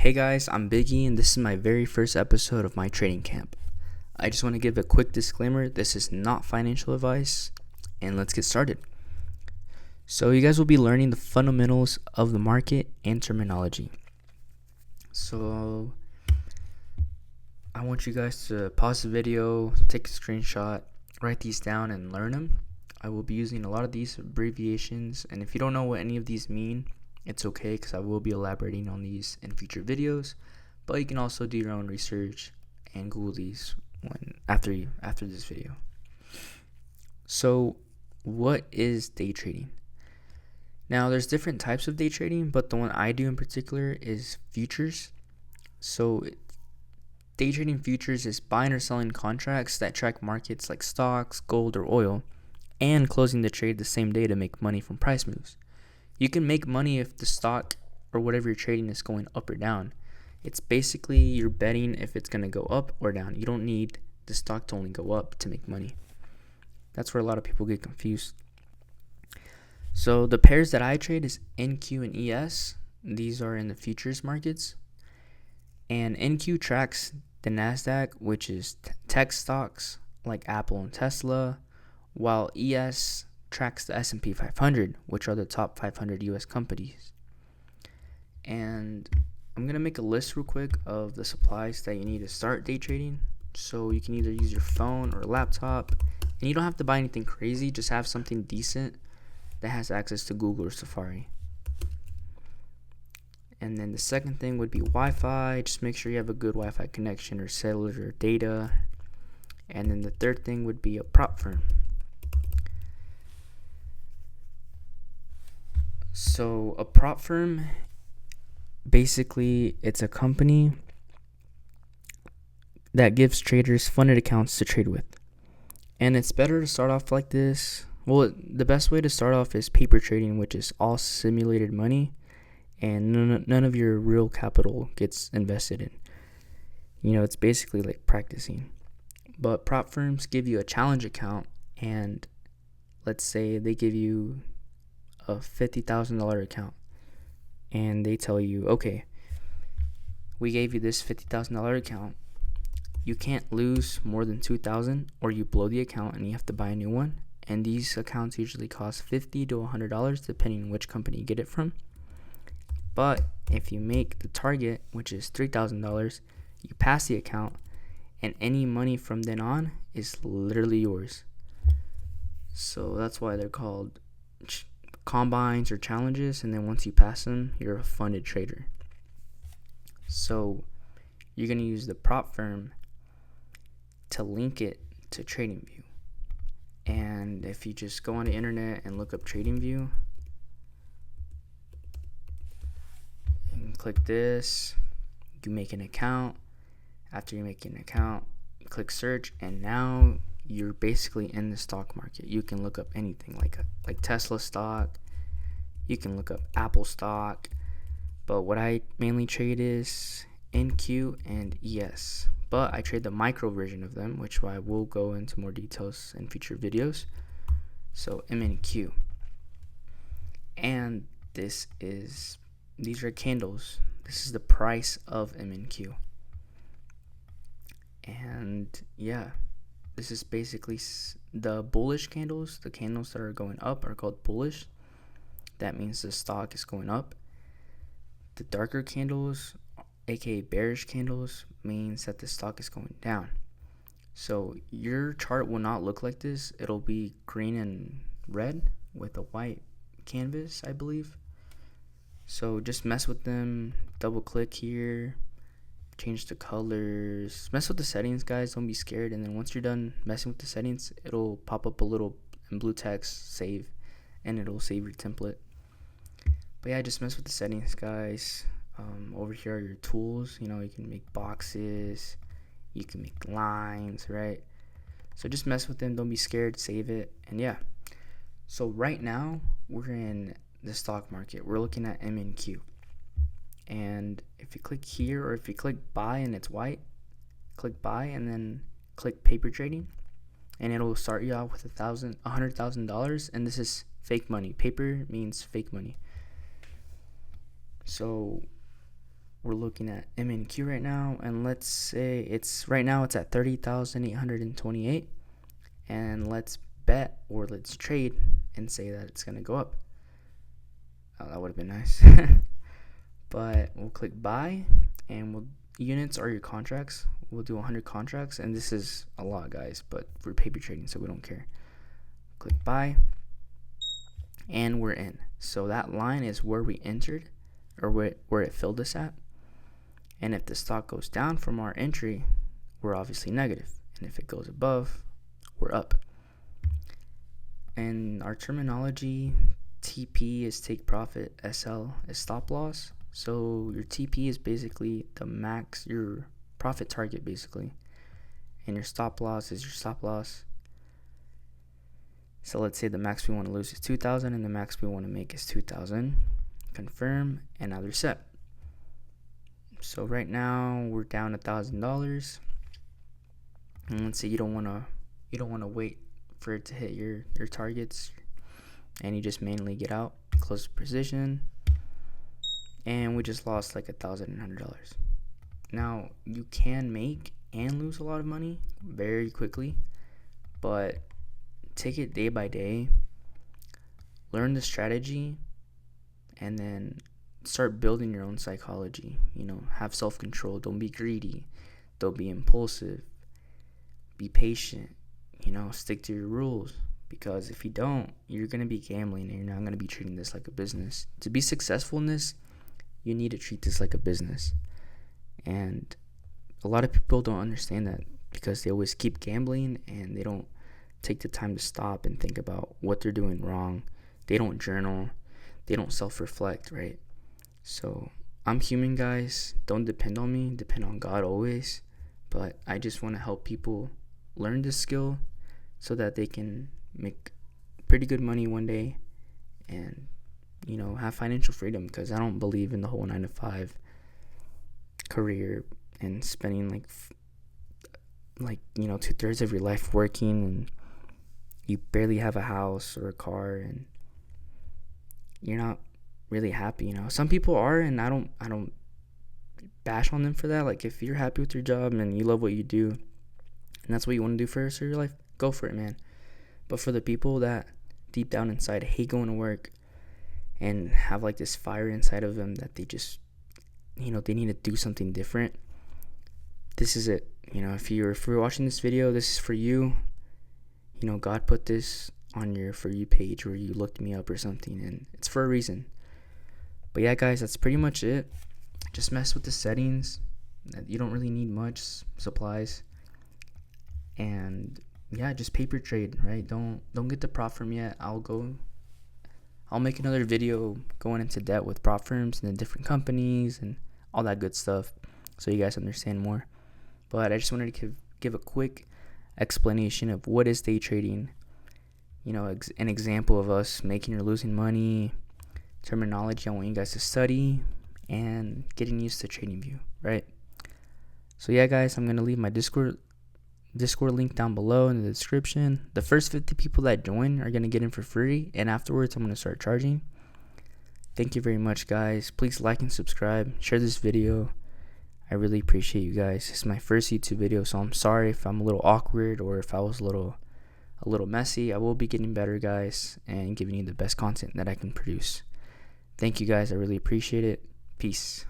Hey guys, I'm BigE and this is my very first episode of my trading camp. I just want to give a quick disclaimer, this is not financial advice, and let's get started. So you guys will be learning the fundamentals of the market and terminology. So I want you guys to pause the video, take a screenshot, write these down and learn them. I will be using a lot of these abbreviations, and if you don't know what any of these mean, it's okay because I will be elaborating on these in future videos, but you can also do your own research and Google these after this video. So what is day trading? Now there's different types of day trading, but the one I do in particular is futures. So day trading futures is buying or selling contracts that track markets like stocks, gold, or oil, and closing the trade the same day to make money from price moves. You can make money if the stock or whatever you're trading is going up or down. It's basically you're betting if it's going to go up or down. You don't need the stock to only go up to make money. That's where a lot of people get confused. So the pairs that I trade is NQ and ES. These are in the futures markets. And NQ tracks the NASDAQ, which is tech stocks like Apple and Tesla, while ES tracks the S&P 500, which are the top 500 US companies. And I'm going to make a list real quick of the supplies that you need to start day trading. So you can either use your phone or laptop, and you don't have to buy anything crazy, just have something decent that has access to Google or Safari. And then the second thing would be Wi-Fi. Just make sure you have a good Wi-Fi connection or cellular data. And then the third thing would be a prop firm. So a prop firm, basically it's a company that gives traders funded accounts to trade with. And it's better to start off like this. Well, the best way to start off is paper trading, which is all simulated money, and none of your real capital gets invested in. It's basically like practicing. But prop firms give you a challenge account, and let's say they give you a $50,000 account, and they tell you, okay, we gave you this $50,000 account. You can't lose more than $2,000, or you blow the account and you have to buy a new one. And these accounts usually cost $50 to $100 depending on which company you get it from. But if you make the target, which is $3,000, you pass the account, and any money from then on is literally yours. So that's why they're called combines or challenges, and then once you pass them, you're a funded trader. So you're going to use the prop firm to link it to TradingView. And if you just go on the internet and look up TradingView and click this, you make an account. After you make an account, you click search, and now you're basically in the stock market. You can look up anything like Tesla stock. You can look up Apple stock. But what I mainly trade is NQ and ES. But I trade the micro version of them, which I will go into more details in future videos. So MNQ. And these are candles. This is the price of MNQ. And yeah, this is basically the bullish candles. The candles that are going up are called bullish. That means the stock is going up. The darker candles, aka bearish candles, means that the stock is going down. So your chart will not look like this. It'll be green and red with a white canvas, I believe. So just mess with them. Double click here. Change the colors, mess with the settings, guys. Don't be scared. And then once you're done messing with the settings, it'll pop up a little in blue text save, and it'll save your template. But yeah, just mess with the settings, guys. Over here are your tools. You can make boxes, you can make lines, right? So just mess with them. Don't be scared. Save it. And yeah, so right now we're in the stock market. We're looking at MNQ. And if you click here, or if you click buy and it's white, click buy and then click paper trading, and it'll start you off with $100,000. And this is fake money. Paper means fake money. So we're looking at MNQ right now, and let's say it's right now it's at 30,828, and let's bet or let's trade and say that it's gonna go up. Oh, that would have been nice. But we'll click buy, and units are your contracts. We'll do 100 contracts, and this is a lot, guys, but we're paper trading, so we don't care. Click buy, and we're in. So that line is where we entered, or where it filled us at. And if the stock goes down from our entry, we're obviously negative, and if it goes above, we're up. And our terminology, TP is take profit, SL is stop loss. So your TP is basically the max, your profit target basically, and your stop loss is your stop loss. So let's say the max we want to lose is 2,000 and the max we want to make is 2,000. Confirm, and now they're set. So right now we're down $1,000, and let's say you don't want to wait for it to hit your targets, and you just manually get out, close the position, and we just lost like $1,100. Now you can make and lose a lot of money very quickly, but take it day by day, learn the strategy, and then start building your own psychology. Have self-control. Don't be greedy. Don't be impulsive. Be patient. Stick to your rules, because if you don't, you're going to be gambling and you're not going to be treating this like a business. To be successful in this, you need to treat this like a business. And a lot of people don't understand that, because they always keep gambling and they don't take the time to stop and think about what they're doing wrong. They don't journal. They don't self-reflect, right? So I'm human, guys. Don't depend on me. Depend on God always. But I just want to help people learn this skill so that they can make pretty good money one day and, have financial freedom, because I don't believe in the whole 9-to-5 career and spending like 2/3 of your life working, and you barely have a house or a car, and you're not really happy. Some people are, and I don't bash on them for that. Like, if you're happy with your job and you love what you do and that's what you want to do for the rest of your life, go for it, man. But for the people that deep down inside hate going to work and have like this fire inside of them that they just they need to do something different, this is it. If you're watching this video, this is for you. God put this on your For You page, or you looked me up or something, and it's for a reason. But yeah, guys, that's pretty much it. Just mess with the settings. You don't really need much supplies, and yeah, just paper trade, right? Don't get the prop firm yet. I'll make another video going into debt with prop firms and the different companies and all that good stuff, so you guys understand more. But I just wanted to give a quick explanation of what is day trading. An example of us making or losing money, terminology I want you guys to study, and getting used to TradingView, right? So yeah, guys, I'm gonna leave my Discord link down below in the description. The first 50 people that join are gonna get in for free, and afterwards I'm gonna start charging. Thank you very much, guys. Please like and subscribe, share this video. I really appreciate you guys. This is my first YouTube video, so I'm sorry if I'm a little awkward or if I was a little messy. I will be getting better, guys, and giving you the best content that I can produce. Thank you, guys. I really appreciate it. Peace.